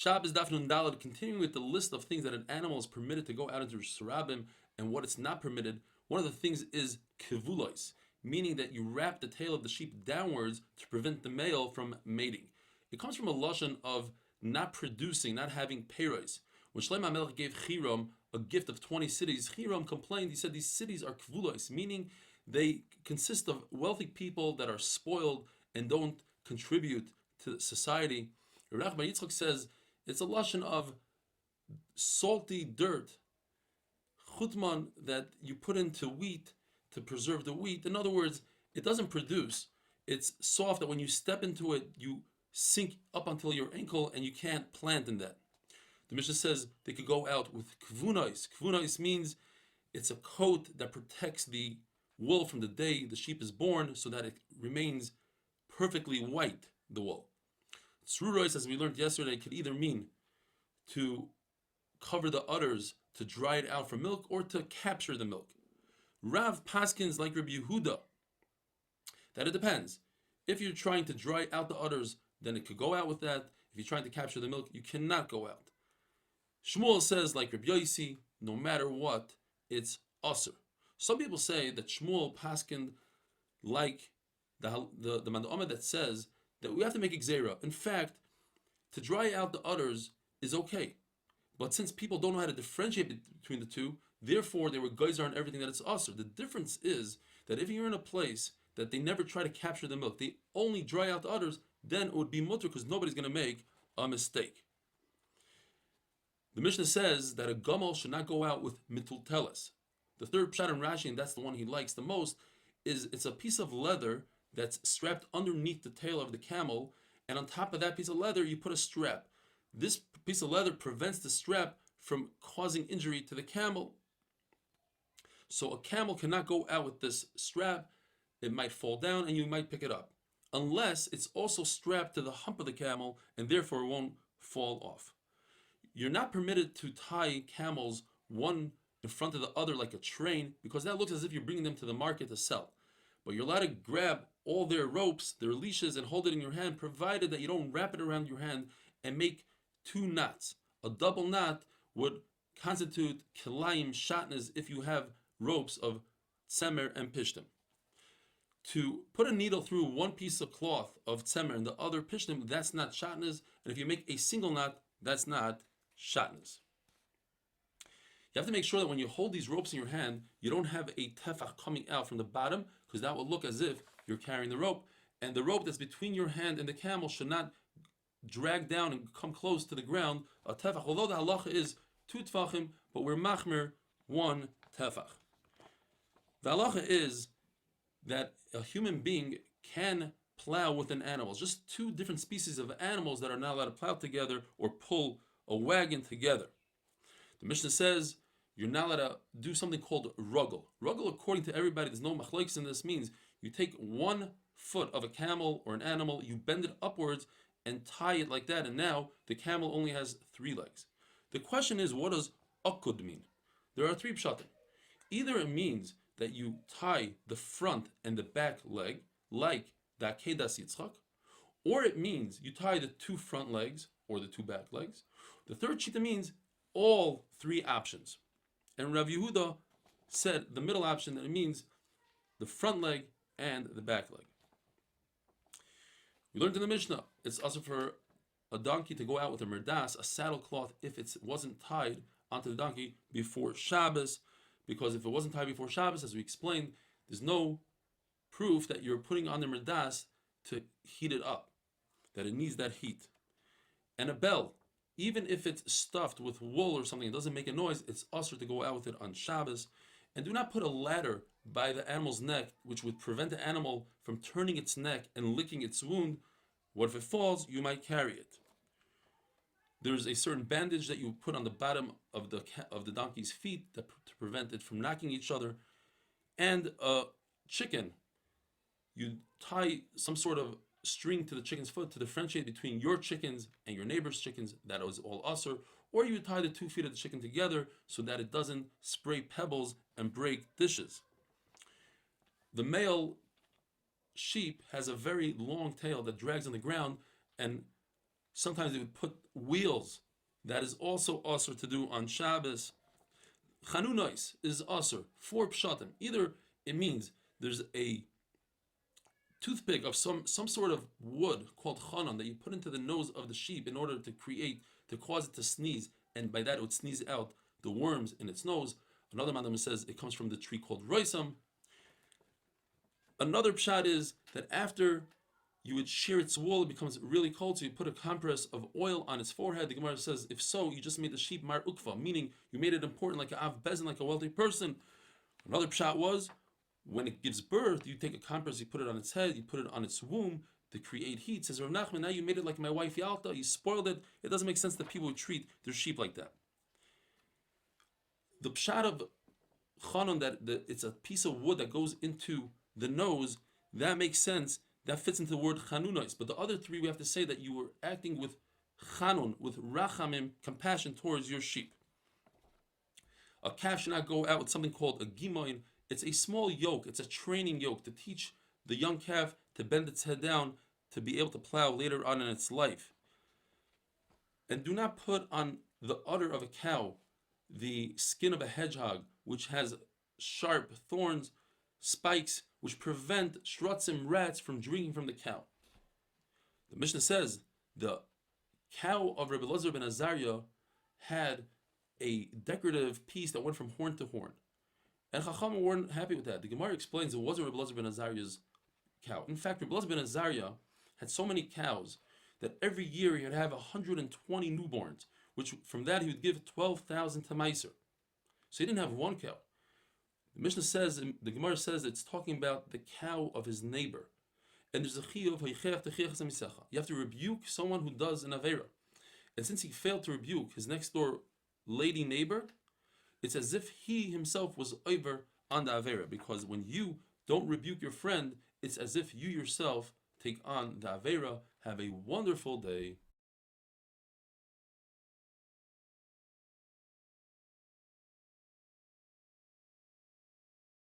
Shabbos Daf Nun Daled, continuing with the list of things that an animal is permitted to go out into Sarabim and what it's not permitted. One of the things is kivulois, meaning that you wrap the tail of the sheep downwards to prevent the male from mating. It comes from a lashon of not producing, not having peiros. When Shlomo HaMelech gave Hiram a gift of 20 cities, Hiram complained. He said these cities are kvulois, meaning they consist of wealthy people that are spoiled and don't contribute to society. Rav Bar Yitzchak says it's a lashon of salty dirt, chutman, that you put into wheat to preserve the wheat. In other words, it doesn't produce. It's soft that when you step into it, you sink up until your ankle and you can't plant in that. The Mishnah says they could go out with kvunais. Kvunais means it's a coat that protects the wool from the day the sheep is born so that it remains perfectly white, the wool. Tzrurois, as we learned yesterday, could either mean to cover the udders, to dry it out for milk, or to capture the milk. Rav paskins like Rabbi Yehuda that it depends. If you're trying to dry out the udders, then it could go out with that. If you're trying to capture the milk, you cannot go out. Shmuel says, like Rabbi Yossi, no matter what, it's usur. Some people say that Shmuel paskin like the Manda'amah that says that we have to make a gzeira. In fact, to dry out the udders is okay. But since people don't know how to differentiate between the two, therefore they were geyser on everything that it's usur. The difference is that if you're in a place that they never try to capture the milk, they only dry out the udders, then it would be mutter because nobody's going to make a mistake. The Mishnah says that a gamal should not go out with mitulteles. The third pshat in Rashi, and that's the one he likes the most, is it's a piece of leather that's strapped underneath the tail of the camel, and on top of that piece of leather you put a strap. This piece of leather prevents the strap from causing injury to the camel. So a camel cannot go out with this strap. It might fall down and you might pick it up, unless it's also strapped to the hump of the camel and therefore it won't fall off. You're not permitted to tie camels one in front of the other like a train, because that looks as if you're bringing them to the market to sell. But you're allowed to grab all their ropes, their leashes, and hold it in your hand, provided that you don't wrap it around your hand and make two knots. A double knot would constitute kilayim shatnez if you have ropes of tzemer and pishtim. To put a needle through one piece of cloth of tzemer and the other pishtim, that's not shatnez. And if you make a single knot, that's not shatnez. You have to make sure that when you hold these ropes in your hand, you don't have a tefach coming out from the bottom, because that will look as if you're carrying the rope. And the rope that's between your hand and the camel should not drag down and come close to the ground, a tefach. Although the halacha is 2 tefachim, but we're machmer 1 tefach. The halacha is that a human being can plow with an animal. Just 2 different species of animals that are not allowed to plow together or pull a wagon together. The Mishnah says you're not allowed to do something called ruggle. Ruggle, according to everybody, there's no machlokes in this, means you take 1 foot of a camel or an animal, you bend it upwards and tie it like that, and now the camel only has 3 legs. The question is, what does akud mean? There are 3 pshatim. Either it means that you tie the front and the back leg, like the akedas Yitzchak, or it means you tie the 2 front legs or the 2 back legs. The third shita means all 3 options. And Rav Yehuda said the middle option, that it means the front leg and the back leg. We learned in the Mishnah, it's also for a donkey to go out with a merdas, a saddle cloth, if it wasn't tied onto the donkey before Shabbos, because if it wasn't tied before Shabbos, as we explained, there's no proof that you're putting on the merdas to heat it up, that it needs that heat. And a bell, even if it's stuffed with wool or something, it doesn't make a noise, it's usher to go out with it on Shabbos. And do not put a ladder by the animal's neck, which would prevent the animal from turning its neck and licking its wound. What if it falls? You might carry it. There's a certain bandage that you put on the bottom of the donkey's feet to prevent it from knocking each other. And a chicken, you tie some sort of string to the chicken's foot to differentiate between your chickens and your neighbor's chickens. That is all usher. Or you tie the 2 feet of the chicken together so that it doesn't spray pebbles and break dishes. The male sheep has a very long tail that drags on the ground, and Sometimes they would put wheels. That is also usher to do on Shabbos. Chanunois is usher. 4 pshatim. Either it means there's a toothpick of some sort of wood called chanon that you put into the nose of the sheep in order to cause it to sneeze, and by that it would sneeze out the worms in its nose. Another madam says it comes from the tree called roisam. Another pshat is that after you would shear its wool, it becomes really cold, so you put a compress of oil on its forehead. The Gemara says, if so, you just made the sheep mar ukva, meaning you made it important like a av bezin, like a wealthy person. Another pshat was, when it gives birth, you take a compress, you put it on its head, you put it on its womb to create heat. Says Rav Nachman, now you made it like my wife Yalta, you spoiled it. It doesn't make sense that people would treat their sheep like that. The pshat of chanon, that it's a piece of wood that goes into the nose, that makes sense. That fits into the word chanunos. But the other 3, we have to say that you were acting with chanon, with rachamim, compassion towards your sheep. A calf should not go out with something called a gimoin. It's a small yoke. It's a training yoke to teach the young calf to bend its head down to be able to plow later on in its life. And do not put on the udder of a cow the skin of a hedgehog, which has sharp thorns, spikes, which prevent shrutzim, rats, from drinking from the cow. The Mishnah says the cow of Rabbi Elazar ben Azariah had a decorative piece that went from horn to horn. And Chachamim weren't happy with that. The Gemara explains it wasn't Rabbi Elazar ben Azariah's cow. In fact, Rabbi Elazar ben Azariah had so many cows that every year he would have 120 newborns, which from that he would give 12,000 to Meiser. So he didn't have one cow. The Mishnah says, the Gemara says, it's talking about the cow of his neighbor. And there's a chiyuv, you have to rebuke someone who does an avera. And since he failed to rebuke his next door lady neighbor, it's as if he himself was over on the avera. Because when you don't rebuke your friend, it's as if you yourself take on the avera. Have a wonderful day.